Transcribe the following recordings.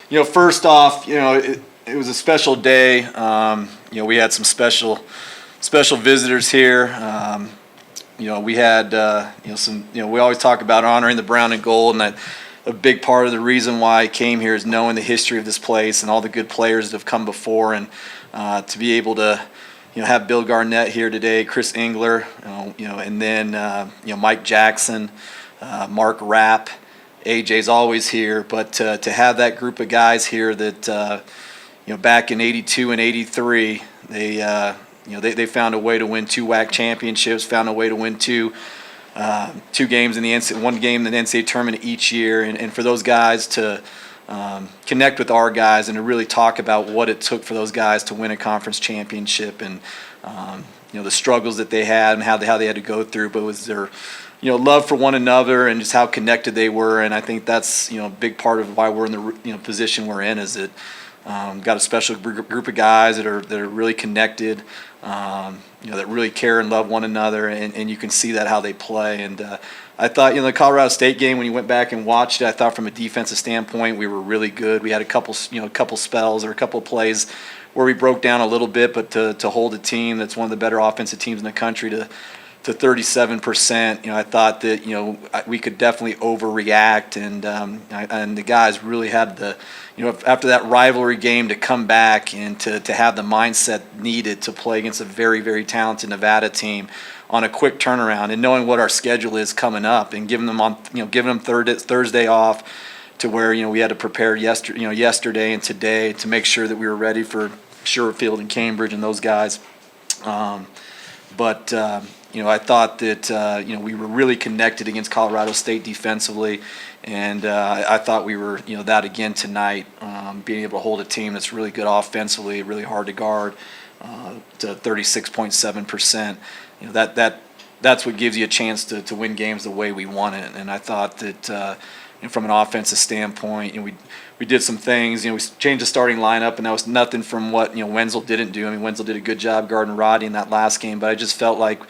First off, it was a special day. We had some special visitors here. We had some. We always talk about honoring the brown and gold, and that a big part of the reason why I came here is knowing the history of this place and all the good players that have come before, and to be able to have Bill Garnett here today, Chris Engler, and then Mike Jackson, Mark Rapp. AJ's always here, but to have that group of guys here that back in '82 and '83, they found a way to win 2 WAC championships, found a way to win two games in the NCAA, 1 game in the NCAA tournament each year, and for those guys to connect with our guys and to really talk about what it took for those guys to win a conference championship, and the struggles that they had and how they had to go through, but it was their love for one another and just how connected they were. And I think that's a big part of why we're in the position we're in, is that got a special group of guys that are really connected, that really care and love one another, and you can see that how they play. And I thought the Colorado State game, when you went back and watched it, I thought from a defensive standpoint we were really good. We had a couple spells or a couple plays where we broke down a little bit, but to hold a team that's one of the better offensive teams in the country to 37%, I thought that we could definitely overreact, and the guys really had the after that rivalry game to come back and to have the mindset needed to play against a very, very talented Nevada team on a quick turnaround, and knowing what our schedule is coming up, and giving them Thursday off, to where we had to prepare yesterday and today to make sure that we were ready for Sherfield and Cambridge and those guys. I thought that we were really connected against Colorado State defensively, and I thought we were that again tonight, being able to hold a team that's really good offensively, really hard to guard, to 36.7%. That's what gives you a chance to win games the way we want it. And I thought that from an offensive standpoint, we did some things. We changed the starting lineup, and that was nothing from what Wenzel didn't do. I mean, Wenzel did a good job guarding Rodney in that last game, but I just felt like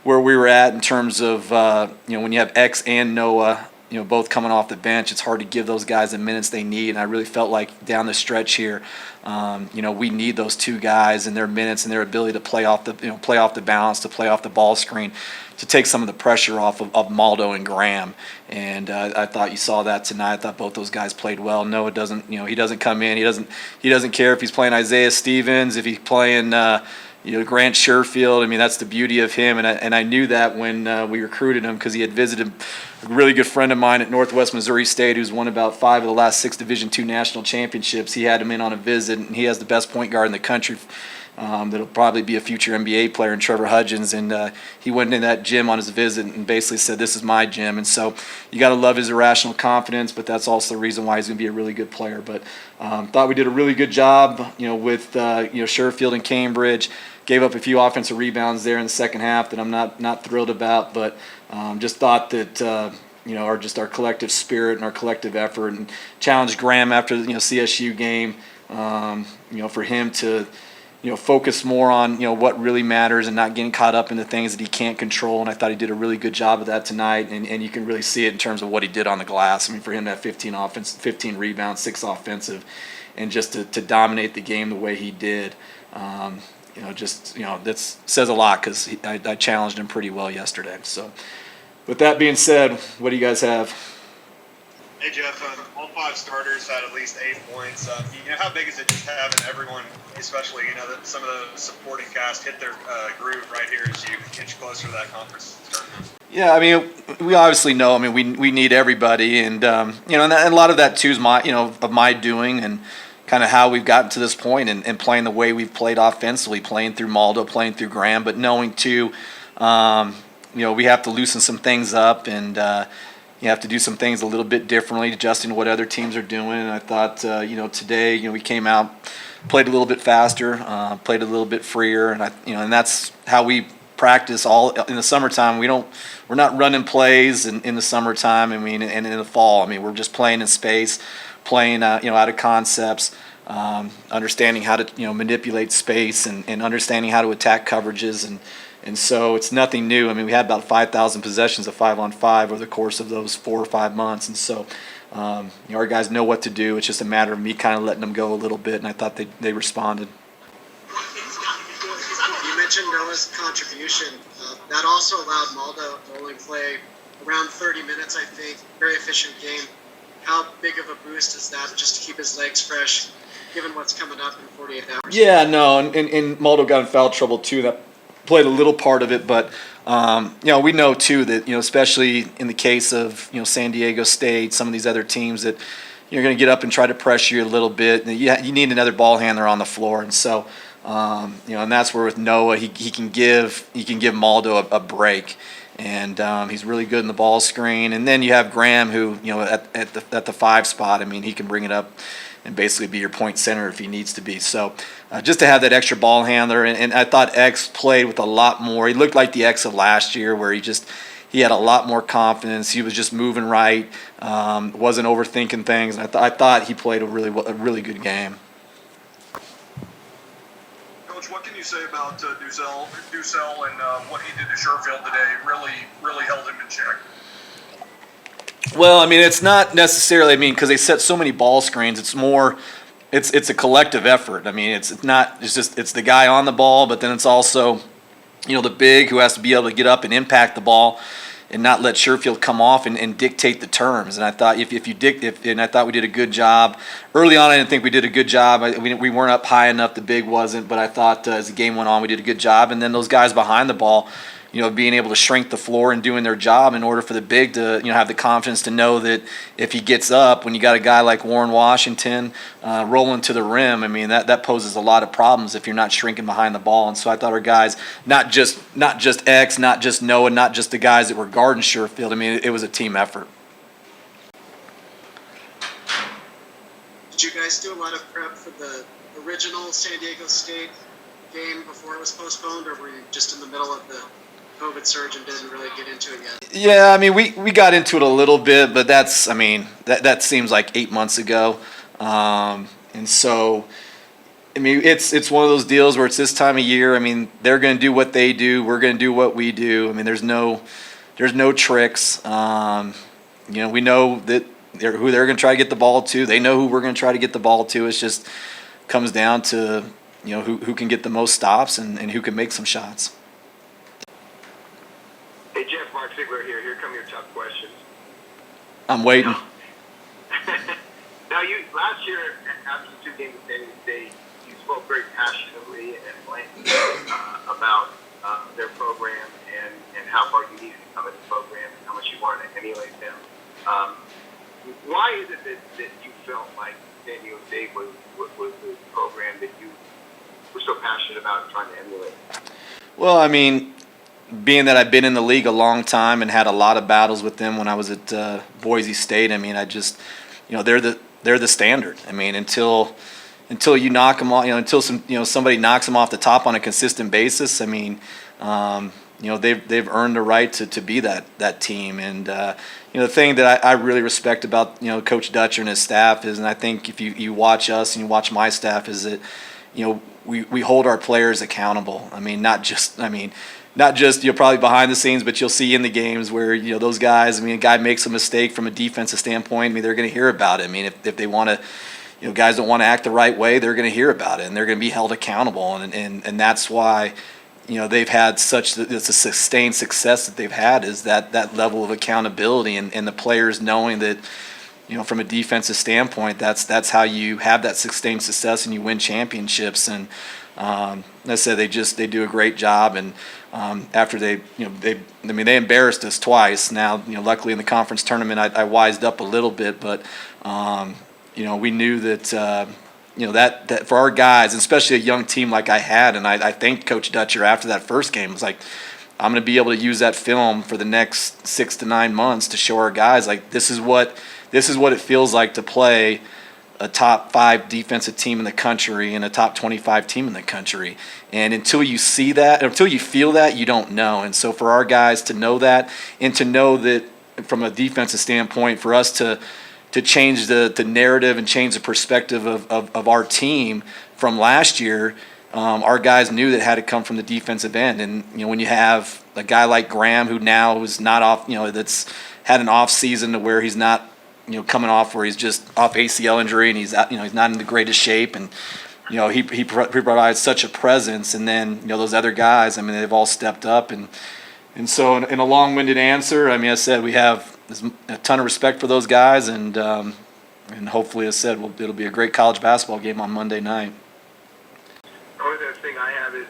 where we were at in terms of when you have X and Noah both coming off the bench, it's hard to give those guys the minutes they need. And I really felt like down the stretch here, we need those 2 guys and their minutes and their ability to play off the balance, to play off the ball screen, to take some of the pressure off of Maldo and Graham. And I thought you saw that tonight. I thought both those guys played well. Noah doesn't, he doesn't come in. He doesn't care if he's playing Isaiah Stevens, if he's playing Grant Sherfield. I mean, that's the beauty of him, and I knew that when we recruited him, because he had visited a really good friend of mine at Northwest Missouri State, who's won about 5 of the last 6 Division II national championships. He had him in on a visit, and he has the best point guard in the country. That'll probably be a future NBA player, in Trevor Hudgens, and he went in that gym on his visit and basically said, "This is my gym." And so you got to love his irrational confidence, but that's also the reason why he's going to be a really good player. But thought we did a really good job, with Sherfield and Cambridge. Gave up a few offensive rebounds there in the second half that I'm not thrilled about, but just thought that our collective spirit and our collective effort, and challenged Graham after the CSU game, for him to focus more on what really matters and not getting caught up in the things that he can't control. And I thought he did a really good job of that tonight, and you can really see it in terms of what he did on the glass. I mean, for him to have 15 rebounds, 6 offensive, and just to dominate the game the way he did. That says a lot, because I challenged him pretty well yesterday. So with that being said, what do you guys have? Hey, Jeff, all 5 starters had at least 8 points. How big is it just having everyone, especially, that some of the supporting cast hit their groove right here as you inch closer to that conference tournament? Yeah, I mean, we obviously know. I mean, we need everybody, and and a lot of that too is my doing, and kind of how we've gotten to this point, and playing the way we've played offensively, playing through Maldo, playing through Graham, but knowing too, we have to loosen some things up, and you have to do some things a little bit differently, adjusting to what other teams are doing. And I thought, today, we came out, played a little bit faster, played a little bit freer, and and that's how we practice all in the summertime. We're not running plays in the summertime. I mean, and in the fall, I mean, we're just playing in space, playing out of concepts, understanding how to manipulate space, and understanding how to attack coverages, and so it's nothing new. I mean, we had about 5,000 possessions of 5-on-5 over the course of those 4 or 5 months, and so Our guys know what to do. It's just a matter of me kind of letting them go a little bit, and I thought they responded. You mentioned Noah's contribution. That also allowed Maldo to only play around 30 minutes, I think. Very efficient game. How big of a boost is that just to keep his legs fresh, given what's coming up in 48 hours? Yeah, no, and Maldo got in foul trouble too. That played a little part of it, but we know too that especially in the case of San Diego State, some of these other teams that you're going to get up and try to pressure you a little bit. And you need another ball handler on the floor, and so and that's where with Noah he can give Maldo a break. And he's really good in the ball screen. And then you have Graham, who at the 5 spot. I mean, he can bring it up and basically be your point center if he needs to be. So just to have that extra ball handler, and I thought X played with a lot more. He looked like the X of last year, where he had a lot more confidence. He was just moving right, wasn't overthinking things. And I thought he played a really good game. What can you say about Ducell and what he did to Sherfield today? Really held him in check. Well, I mean, it's not necessarily. I mean, because they set so many ball screens, it's more. It's a collective effort. I mean, it's the guy on the ball, but then it's also, the big who has to be able to get up and impact the ball, and not let Sherfield come off and dictate the terms. And I thought I thought we did a good job early on. I didn't think we did a good job. We weren't up high enough. The big wasn't, but I thought as the game went on, we did a good job. And then those guys behind the ball, being able to shrink the floor and doing their job in order for the big to have the confidence to know that if he gets up, when you got a guy like Warren Washington rolling to the rim, I mean that poses a lot of problems if you're not shrinking behind the ball. And so I thought our guys, not just X, not just Noah, not just the guys that were guarding Sherfield. I mean it was a team effort. Did you guys do a lot of prep for the original San Diego State game before it was postponed, or were you just in the middle of the COVID surge and didn't really get into it yet? Yeah, I mean, we got into it a little bit, but that seems like 8 months ago. And so, I mean, it's one of those deals where it's this time of year. I mean, they're going to do what they do. We're going to do what we do. I mean, there's no tricks. We know that who they're going to try to get the ball to. They know who we're going to try to get the ball to. It's just comes down to, who can get the most stops and who can make some shots. Hey, Jeff, Mark Ziegler here. Here come your tough questions. I'm waiting. Now, you last year after the 2 games of San Diego State, you spoke very passionately and about their program and how far you needed to come in the program and how much you wanted to emulate them. Why is it that you felt like San Diego State was the program that you were so passionate about trying to emulate? Well, I mean, being that I've been in the league a long time and had a lot of battles with them when I was at Boise State, I mean, I just, they're the standard. I mean, until you knock them off, until somebody knocks them off the top on a consistent basis. I mean, they've earned the right to be that team. And the thing that I really respect about Coach Dutcher and his staff is, and I think if you watch us and you watch my staff, is that we hold our players accountable. I mean, not just probably behind the scenes, but you'll see in the games where those guys. I mean, a guy makes a mistake from a defensive standpoint. I mean, they're going to hear about it. I mean, if they want to, guys don't want to act the right way, they're going to hear about it and they're going to be held accountable. And that's why they've had such a sustained success that they've had, is that level of accountability and the players knowing that from a defensive standpoint, that's how you have that sustained success and you win championships. And as I said, they do a great job. And after they embarrassed us twice. Now, luckily in the conference tournament, I wised up a little bit, but we knew that that for our guys, especially a young team like I had, and I thanked Coach Dutcher after that first game. It was like, I'm going to be able to use that film for the next 6 to 9 months to show our guys, like, this is what it feels like to play a top 5 defensive team in the country and a top 25 team in the country. And until you see that, until you feel that, you don't know. And so for our guys to know that, and to know that from a defensive standpoint, for us to change the narrative and change the perspective of our team from last year, our guys knew that it had to come from the defensive end. And when you have a guy like Graham, who now is not off, that's had an off season to where he's not coming off where he's just off ACL injury and he's he's not in the greatest shape, and he provides such a presence. And then those other guys, I mean, they've all stepped up, and so in a long-winded answer, I mean, I said we have a ton of respect for those guys, and hopefully, as I said, it'll be a great college basketball game on Monday night. The only other thing I have is,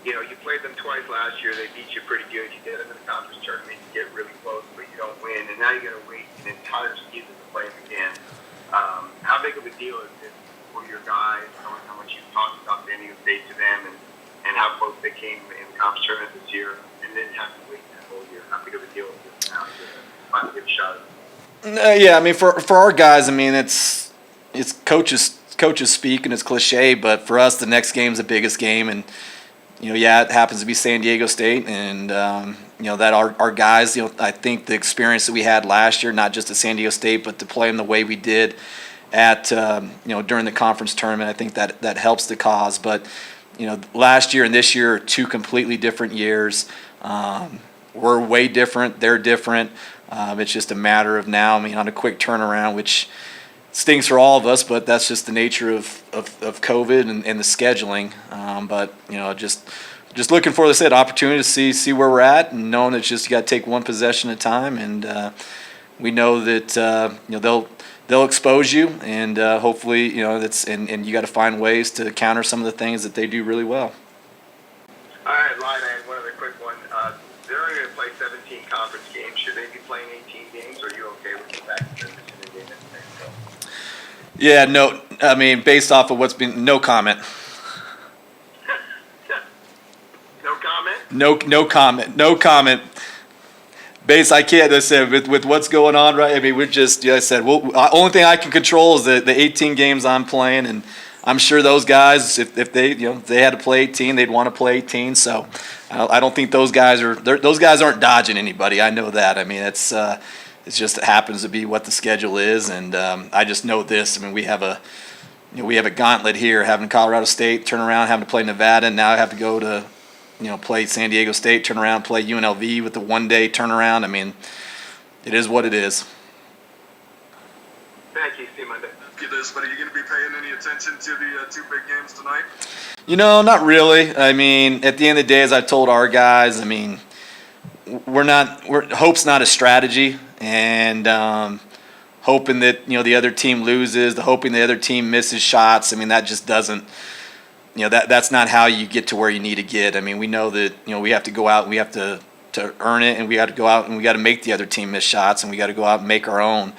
you played them twice last year. They beat you pretty good. You get them in the conference tournament. You get really close, but you don't win. And now you're going to wait an entire season to play them again. How big of a deal is this for your guys, knowing how much you've talked about San Diego State to them and how close they came in the conference tournament this year, and then have to wait that whole year? How big of a deal is this now to finally get a shot at it? Yeah, I mean, for our guys, I mean, it's coaches speak, and it's cliche, but for us, the next game's the biggest game, and it happens to be San Diego State, and that our guys, I think the experience that we had last year, not just at San Diego State, but to play them the way we did at during the conference tournament, I think that helps the cause. But last year and this year are two completely different years. We're way different. They're different. It's just a matter of now. I mean, on a quick turnaround, which stinks for all of us, but that's just the nature of COVID and the scheduling. But just looking for, as I said, opportunity to see where we're at, and knowing that you got to take one possession at a time. And we know that they'll expose you, and hopefully that's and you got to find ways to counter some of the things that they do really well. All right, Linder, one other quick one. They're only going to play 17 conference games. Should they be playing 18 games, or are you okay with the fact that they're missing a game at the next go? Yeah, no, I mean, based off of what's been, no comment. No comment? No comment. I can't. I said with what's going on, right? I mean, we're just. I said, only thing I can control is the 18 games I'm playing, and I'm sure those guys, if they they had to play 18, they'd want to play 18. So I don't think those guys aren't dodging anybody. I know that. I mean, it's just it happens to be what the schedule is, and I just know this. I mean, we have a gauntlet here, having Colorado State turn around, having to play Nevada, and now I have to go to play San Diego State, turn around, play UNLV with the one-day turnaround. I mean, it is what it is. Thank you, Steve Monday. Get this, but are you going to be paying any attention to the two big games tonight? Not really. I mean, at the end of the day, as I told our guys, I mean, hope's not a strategy, and hoping that the other team loses, hoping the other team misses shots. I mean, that just doesn't. That's not how you get to where you need to get. I mean, we know that we have to go out and we have to earn it, and we got to go out and we got to make the other team miss shots, and we got to go out and make our own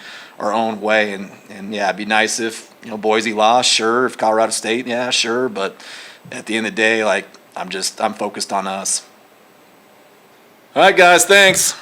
way. And yeah, it'd be nice if Boise lost, sure. If Colorado State, yeah, sure. But at the end of the day, I'm focused on us. All right, guys, thanks.